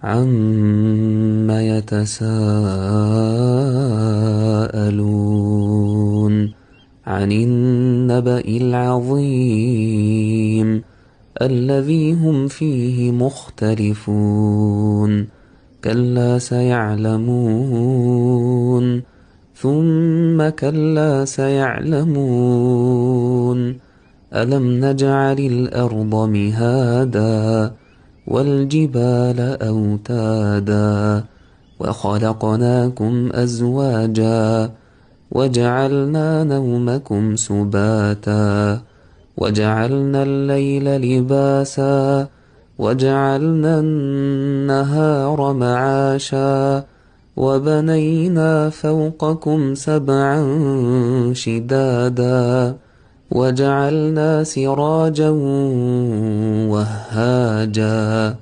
عَمَّ يَتَسَاءَلُونَ عَنِ النَّبَإِ الْعَظِيمِ الَّذِي هُمْ فِيهِ مُخْتَلِفُونَ كَلَّا سَيَعْلَمُونَ ثُمَّ كَلَّا سَيَعْلَمُونَ أَلَمْ نَجْعَلِ الْأَرْضَ مِهَادًا وَالْجِبَالَ أَوْتَادًا وَخَلَقْنَاكُمْ أَزْوَاجًا وَجَعَلْنَا نَوْمَكُمْ سُبَاتًا وَجَعَلْنَا اللَّيْلَ لِبَاسًا وَجَعَلْنَا النَّهَارَ مَعَاشًا وَبَنَيْنَا فَوْقَكُمْ سَبْعًا شِدَادًا وَجَعَلْنَا سِرَاجًا وَهَّاجًا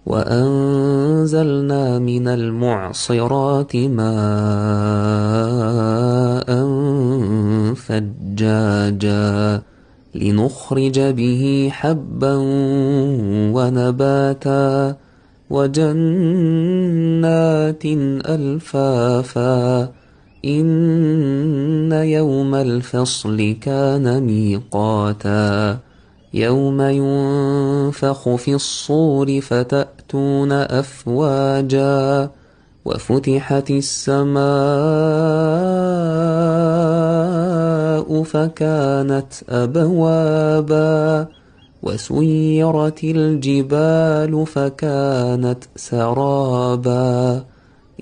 وَأَنزَلْنَا مِنَ الْمُعْصِرَاتِ مَاءً ثَجَّاجًا لِنُخْرِجَ بِهِ حَبًّا وَنَبَاتًا وَجَنَّاتٍ أَلْفَافًا إِنَّ يَوْمَ الْفَصْلِ كَانَ مِيقَاتًا يَوْمَ يُنفَخُ فِي الصُّورِ فَتَأْتُونَ أَفْوَاجًا وَفُتِحَتِ السَّمَاءُ فَكَانَتْ أَبْوَابًا وَسُيِّرَتِ الْجِبَالُ فَكَانَتْ سَرَابًا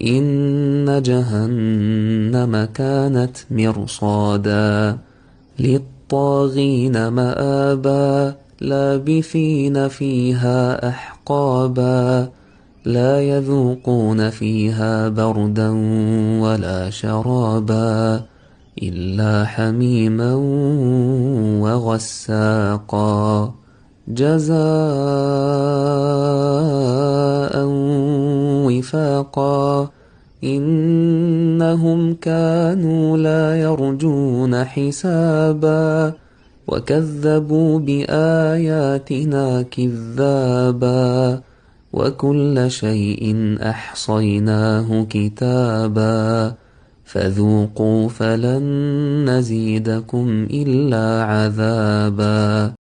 إِنَّ جَهَنَّمَ كَانَتْ مِرْصَادًا لِلطَّاغِينَ مَآبًا لَابِثِينَ فِيهَا أَحْقَابًا لَا يَذُوقُونَ فِيهَا بَرْدًا وَلَا شَرَابًا إِلَّا حَمِيمًا وَغَسَّاقًا جَزَاءً وِفَاقًا إِنَّهُمْ كَانُوا لَا يَرْجُونَ حِسَابًا وَكَذَّبُوا بِآيَاتِنَا كِذَّابًا وَكُلَّ شَيْءٍ أَحْصَيْنَاهُ كِتَابًا فَذُوقُوا فَلَن نَّزِيدَكُمْ إِلَّا عَذَابًا